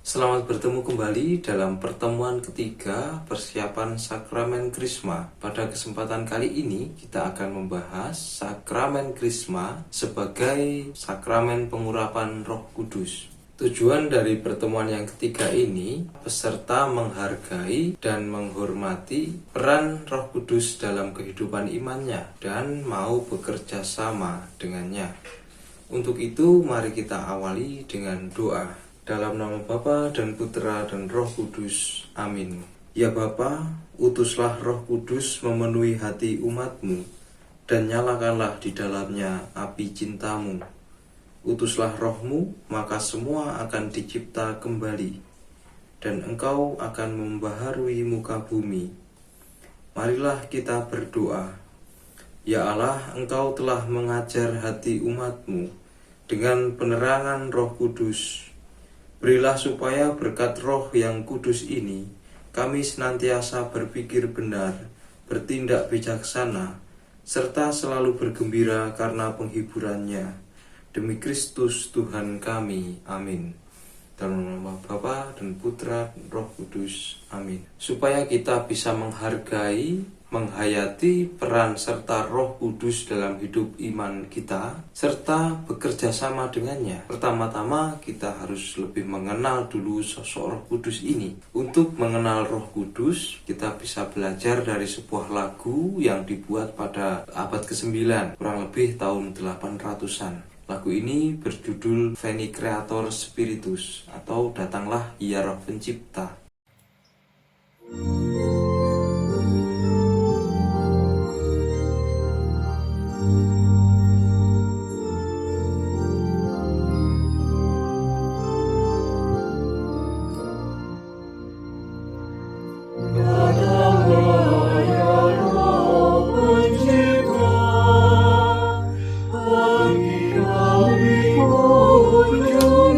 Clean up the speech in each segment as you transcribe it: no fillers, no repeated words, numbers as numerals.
Selamat bertemu kembali dalam pertemuan ketiga persiapan Sakramen Krisma. Pada kesempatan kali ini kita akan membahas Sakramen Krisma sebagai sakramen pengurapan Roh Kudus. Tujuan dari pertemuan yang ketiga ini, peserta menghargai dan menghormati peran Roh Kudus dalam kehidupan imannya dan mau bekerja sama dengannya. Untuk itu, mari kita awali dengan doa. Dalam nama Bapa dan Putra dan Roh Kudus. Amin. Ya Bapa, utuslah Roh Kudus memenuhi hati umat-Mu, dan nyalakanlah di dalamnya api cinta-Mu. Utuslah Roh-Mu, maka semua akan dicipta kembali, dan Engkau akan membaharui muka bumi. Marilah kita berdoa. Ya Allah, Engkau telah mengajar hati umat-Mu dengan penerangan Roh Kudus. Berilah supaya berkat Roh yang kudus ini, kami senantiasa berpikir benar, bertindak bijaksana, serta selalu bergembira karena penghiburannya. Demi Kristus Tuhan kami. Amin. Dalam nama Bapa dan Putra dan Roh Kudus. Amin. Supaya kita bisa menghargai, menghayati peran serta Roh Kudus dalam hidup iman kita, serta bekerja sama dengannya. Pertama-tama kita harus lebih mengenal dulu sosok Roh Kudus ini. Untuk mengenal Roh Kudus, kita bisa belajar dari sebuah lagu yang dibuat pada abad ke-9, kurang lebih tahun 800-an. Lagu ini berjudul Veni Creator Spiritus, atau Datanglah Ya Roh Pencipta. Kunjungilah,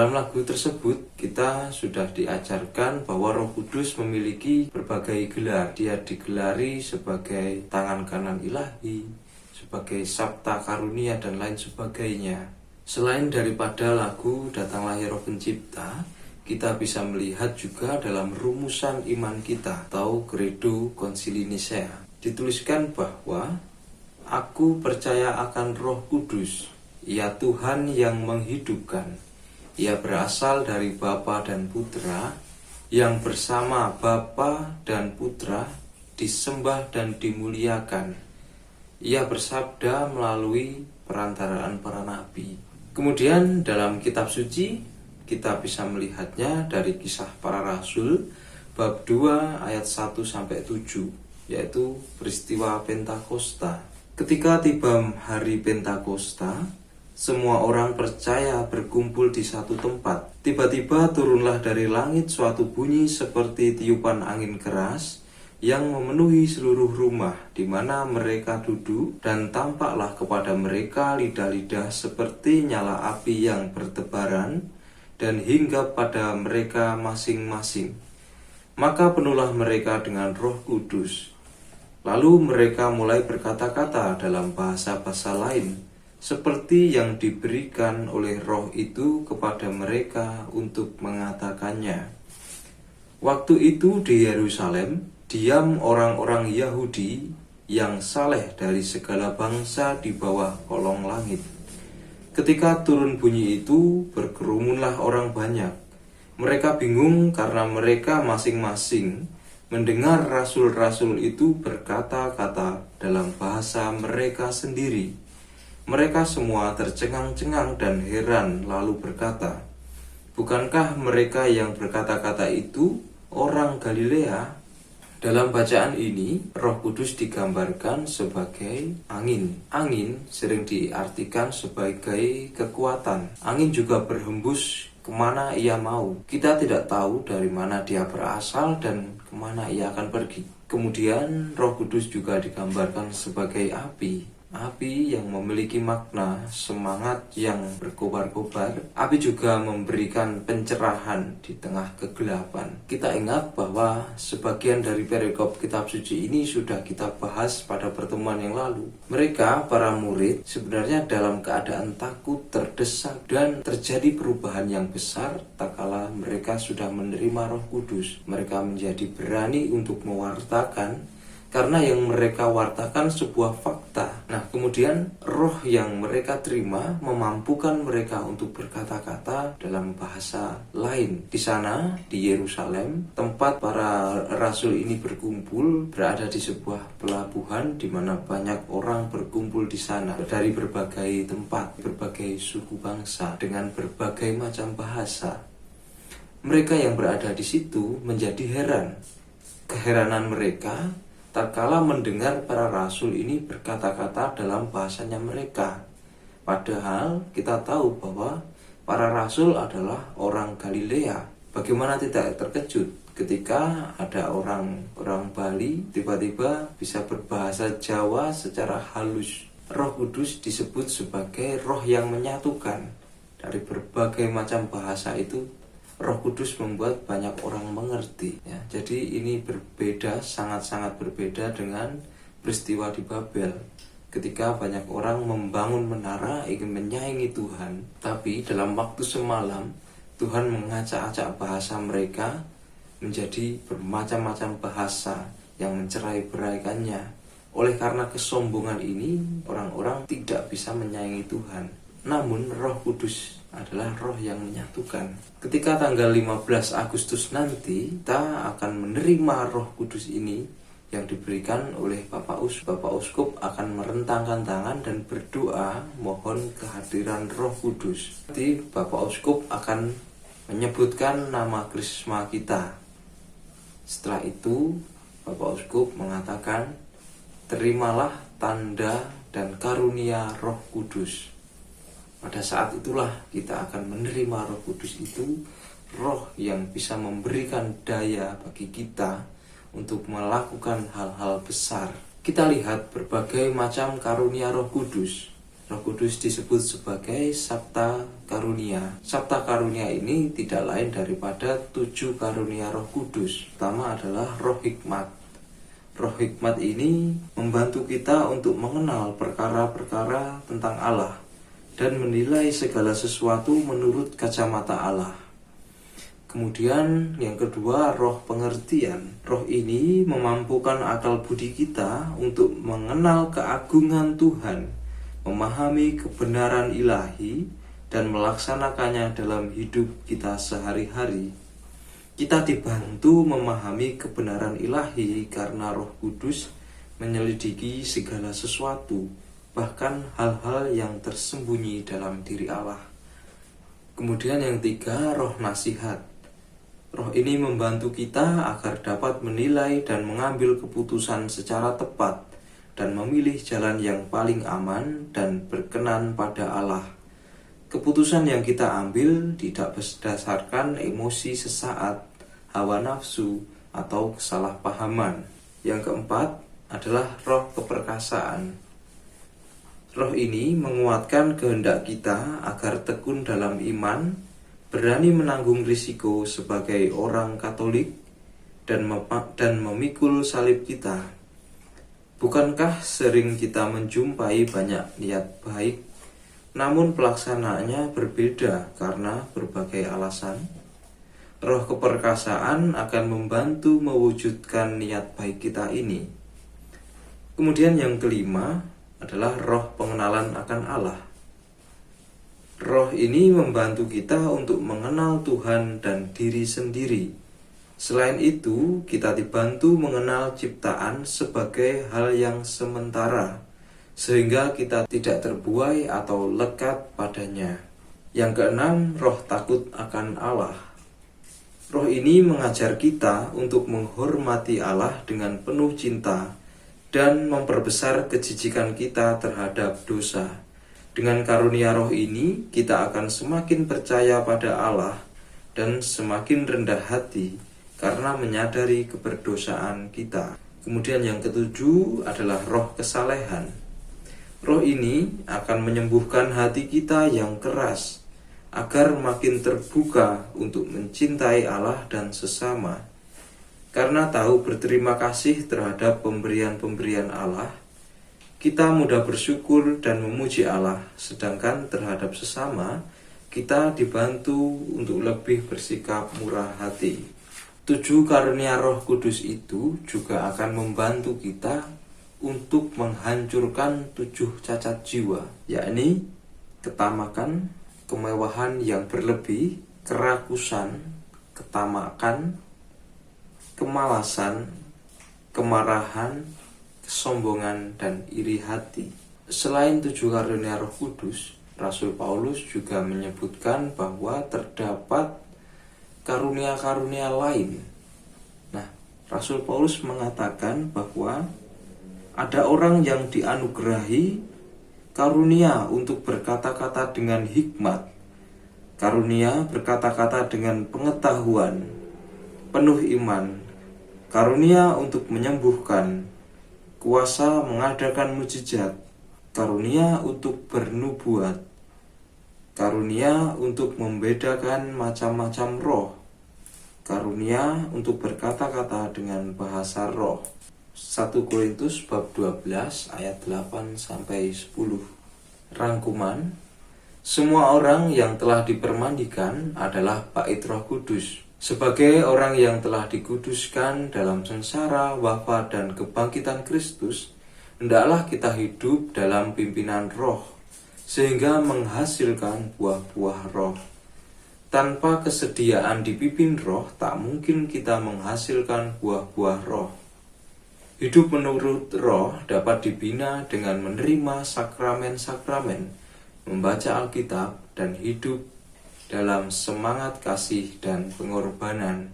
Dalam lagu tersebut kita sudah diajarkan bahwa Roh Kudus memiliki berbagai gelar. Dia digelari sebagai tangan kanan ilahi, sebagai sabta karunia, dan lain sebagainya. Selain daripada lagu Datanglah Ya Roh Pencipta, kita bisa melihat juga dalam rumusan iman kita atau Credo Concili Nicea. Dituliskan bahwa aku percaya akan Roh Kudus, Ia Tuhan yang menghidupkan. Ia berasal dari Bapa dan Putra, yang bersama Bapa dan Putra disembah dan dimuliakan. Ia bersabda melalui perantaraan para nabi. Kemudian dalam kitab suci kita bisa melihatnya dari Kisah Para Rasul bab 2 ayat 1-7, yaitu peristiwa Pentakosta. Ketika tiba hari Pentakosta, semua orang percaya berkumpul di satu tempat. Tiba-tiba turunlah dari langit suatu bunyi seperti tiupan angin keras yang memenuhi seluruh rumah di mana mereka duduk, dan tampaklah kepada mereka lidah-lidah seperti nyala api yang bertebaran dan hinggap pada mereka masing-masing. Maka penuhlah mereka dengan Roh Kudus. Lalu mereka mulai berkata-kata dalam bahasa-bahasa lain, seperti yang diberikan oleh Roh itu kepada mereka untuk mengatakannya. Waktu itu di Yerusalem diam orang-orang Yahudi yang saleh dari segala bangsa di bawah kolong langit. Ketika turun bunyi itu, berkerumunlah orang banyak. Mereka bingung karena mereka masing-masing mendengar rasul-rasul itu berkata-kata dalam bahasa mereka sendiri. Mereka semua tercengang-cengang dan heran, lalu berkata, bukankah mereka yang berkata-kata itu orang Galilea? Dalam bacaan ini, Roh Kudus digambarkan sebagai angin. Angin sering diartikan sebagai kekuatan. Angin juga berhembus kemana ia mau. Kita tidak tahu dari mana dia berasal dan kemana ia akan pergi. Kemudian Roh Kudus juga digambarkan sebagai api. Api yang memiliki makna semangat yang berkobar-kobar. Api juga memberikan pencerahan di tengah kegelapan. Kita ingat bahwa sebagian dari perikop kitab suci ini sudah kita bahas pada pertemuan yang lalu. Mereka, para murid, sebenarnya dalam keadaan takut, terdesak, dan terjadi perubahan yang besar tak kala mereka sudah menerima Roh Kudus. Mereka menjadi berani untuk mewartakan, karena yang mereka wartakan sebuah fakta. Nah, kemudian roh yang mereka terima memampukan mereka untuk berkata-kata dalam bahasa lain. Di sana, di Yerusalem, tempat para rasul ini berkumpul, berada di sebuah pelabuhan di mana banyak orang berkumpul di sana dari berbagai tempat, berbagai suku bangsa, dengan berbagai macam bahasa. Mereka yang berada di situ menjadi heran. Keheranan mereka tak kala mendengar para rasul ini berkata-kata dalam bahasanya mereka. Padahal kita tahu bahwa para rasul adalah orang Galilea. Bagaimana tidak terkejut ketika ada orang Bali tiba-tiba bisa berbahasa Jawa secara halus. Roh Kudus disebut sebagai roh yang menyatukan. Dari berbagai macam bahasa itu, Roh Kudus membuat banyak orang mengerti, ya. Jadi ini berbeda, sangat-sangat berbeda dengan peristiwa di Babel. Ketika banyak orang membangun menara ingin menyaingi Tuhan, tapi dalam waktu semalam Tuhan mengacak-acak bahasa mereka menjadi bermacam-macam bahasa yang mencerai-beraikannya. Oleh karena kesombongan ini, orang-orang tidak bisa menyaingi Tuhan. Namun Roh Kudus adalah roh yang menyatukan. Ketika tanggal 15 Agustus nanti, kita akan menerima Roh Kudus ini yang diberikan oleh Bapak Uskup akan merentangkan tangan dan berdoa mohon kehadiran Roh Kudus. Nanti Bapak Uskup akan menyebutkan nama krisma kita. Setelah itu Bapak Uskup mengatakan, terimalah tanda dan karunia Roh Kudus. Pada saat itulah kita akan menerima Roh Kudus itu, roh yang bisa memberikan daya bagi kita untuk melakukan hal-hal besar. Kita lihat berbagai macam karunia Roh Kudus. Roh Kudus disebut sebagai Sabta Karunia. Sabta Karunia ini tidak lain daripada 7 karunia Roh Kudus. Pertama adalah Roh Hikmat. Roh Hikmat ini membantu kita untuk mengenal perkara-perkara tentang Allah dan menilai segala sesuatu menurut kacamata Allah. Kemudian yang kedua, roh pengertian. Roh ini memampukan akal budi kita untuk mengenal keagungan Tuhan, memahami kebenaran ilahi, dan melaksanakannya dalam hidup kita sehari-hari. Kita dibantu memahami kebenaran ilahi karena Roh Kudus menyelidiki segala sesuatu, bahkan hal-hal yang tersembunyi dalam diri Allah. Kemudian yang ketiga, roh nasihat. Roh ini membantu kita agar dapat menilai dan mengambil keputusan secara tepat dan memilih jalan yang paling aman dan berkenan pada Allah. Keputusan yang kita ambil tidak berdasarkan emosi sesaat, hawa nafsu, atau kesalahpahaman. Yang keempat adalah roh keperkasaan. Roh ini menguatkan kehendak kita agar tekun dalam iman, berani menanggung risiko sebagai orang Katolik, dan memikul salib kita. Bukankah sering kita menjumpai banyak niat baik, namun pelaksanaannya berbeda karena berbagai alasan? Roh keperkasaan akan membantu mewujudkan niat baik kita ini. Kemudian yang kelima adalah roh pengenalan akan Allah. Roh ini membantu kita untuk mengenal Tuhan dan diri sendiri. Selain itu, kita dibantu mengenal ciptaan sebagai hal yang sementara, sehingga kita tidak terbuai atau lekat padanya. Yang keenam, roh takut akan Allah. Roh ini mengajar kita untuk menghormati Allah dengan penuh cinta dan memperbesar kejijikan kita terhadap dosa. Dengan karunia roh ini, kita akan semakin percaya pada Allah dan semakin rendah hati karena menyadari keberdosaan kita. Kemudian yang ketujuh adalah roh kesalehan. Roh ini akan menyembuhkan hati kita yang keras agar makin terbuka untuk mencintai Allah dan sesama. Karena tahu berterima kasih terhadap pemberian-pemberian Allah, kita mudah bersyukur dan memuji Allah, sedangkan terhadap sesama, kita dibantu untuk lebih bersikap murah hati. 7 karunia Roh Kudus itu juga akan membantu kita untuk menghancurkan 7 cacat jiwa, yakni ketamakan, kemewahan yang berlebih, kerakusan, ketamakan, kemalasan, kemarahan, kesombongan, dan iri hati. Selain 7 karunia Roh Kudus, Rasul Paulus juga menyebutkan bahwa terdapat karunia-karunia lain. Nah, Rasul Paulus mengatakan bahwa ada orang yang dianugerahi karunia untuk berkata-kata dengan hikmat, karunia berkata-kata dengan pengetahuan, penuh iman, karunia untuk menyembuhkan, kuasa mengadakan mujizat, karunia untuk bernubuat, karunia untuk membedakan macam-macam roh, karunia untuk berkata-kata dengan bahasa roh. 1 Korintus bab 12 ayat 8-10. Rangkuman: semua orang yang telah dipermandikan adalah bait Roh Kudus. Sebagai orang yang telah dikuduskan dalam sengsara, wafat, dan kebangkitan Kristus, hendaklah kita hidup dalam pimpinan roh, sehingga menghasilkan buah-buah roh. Tanpa kesediaan dipimpin roh, tak mungkin kita menghasilkan buah-buah roh. Hidup menurut roh dapat dibina dengan menerima sakramen-sakramen, membaca Alkitab, dan hidup dalam semangat kasih dan pengorbanan.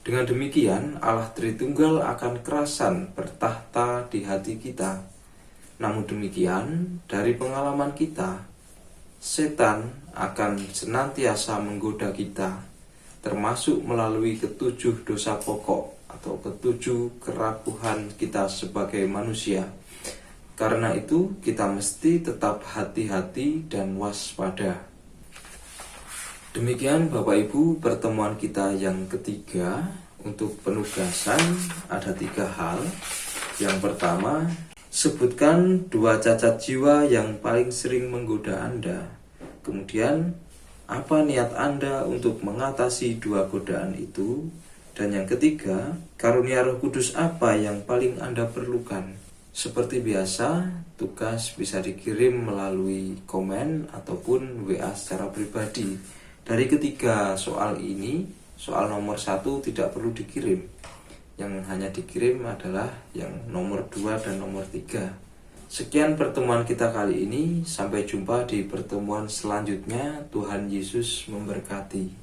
Dengan demikian, Allah Tritunggal akan kerasan bertahta di hati kita. Namun demikian, dari pengalaman kita, setan akan senantiasa menggoda kita, termasuk melalui ketujuh dosa pokok atau ketujuh kerapuhan kita sebagai manusia. Karena itu kita mesti tetap hati-hati dan waspada. Demikian Bapak Ibu pertemuan kita yang ketiga. Untuk penugasan ada 3 hal. Yang pertama, sebutkan 2 cacat jiwa yang paling sering menggoda Anda. Kemudian, apa niat Anda untuk mengatasi 2 godaan itu? Dan yang ketiga, karunia Roh Kudus apa yang paling Anda perlukan? Seperti biasa, tugas bisa dikirim melalui komen ataupun WA secara pribadi. Dari ketiga soal ini, soal nomor 1 tidak perlu dikirim. Yang hanya dikirim adalah yang nomor 2 dan nomor 3. Sekian pertemuan kita kali ini. Sampai jumpa di pertemuan selanjutnya. Tuhan Yesus memberkati.